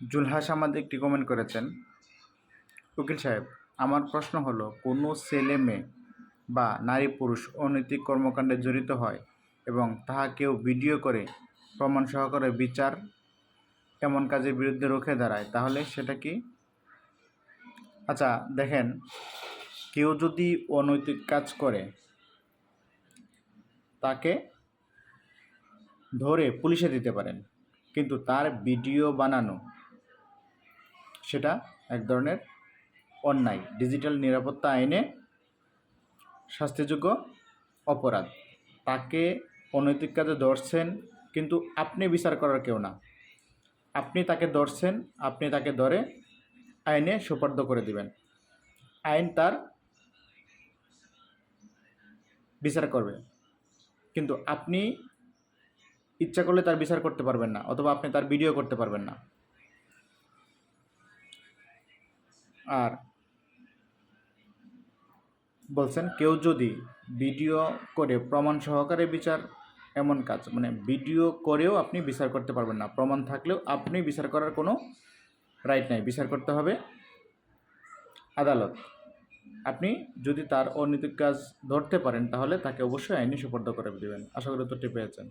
জুলহাস আমাদের একটি কমেন্ট করেছেন, উকিল সাহেব, আমার প্রশ্ন হলো, কোনো ছেলে মেয়ে বা নারী পুরুষ অনৈতিক কর্মকাণ্ডে জড়িত হয় এবং তাহা কেউ ভিডিও করে প্রমাণ সহকারে বিচার এমন কাজের বিরুদ্ধে রুখে দাঁড়ায়, তাহলে সেটা কি? আচ্ছা দেখেন, কেউ যদি অনৈতিক কাজ করে তাকে ধরে পুলিশে দিতে পারেন, কিন্তু তার ভিডিও বানানো সেটা এক ধরনের অন্যায়, ডিজিটাল নিরাপত্তা আইনে শাস্তিযোগ্য অপরাধ। তাকে অনৈতিক কাজে ধরছেন, কিন্তু আপনি বিচার করার কেউ না। আপনি তাকে ধরছেন, আপনি তাকে ধরে আইনে সোপর্দ করে দিবেন, আইন তার বিচার করবে, কিন্তু আপনি ইচ্ছা করলে তার বিচার করতে পারবেন না, অথবা আপনি তার ভিডিও করতে পারবেন না। আর বলছেন কেউ যদি ভিডিও করে প্রমাণ সহকারে বিচার এমন কাজ, মানে ভিডিও করেও আপনি বিচার করতে পারবেন না, প্রমাণ থাকলেও আপনি বিচার করার কোনো রাইট নাই, বিচার করতে হবে আদালত। আপনি যদি তার অনৈতিক কাজ ধরতে পারেন তাহলে তাকে অবশ্যই আইনি সোপর্দ করে দেবেন। আশা করি উত্তরটি পেয়েছেন।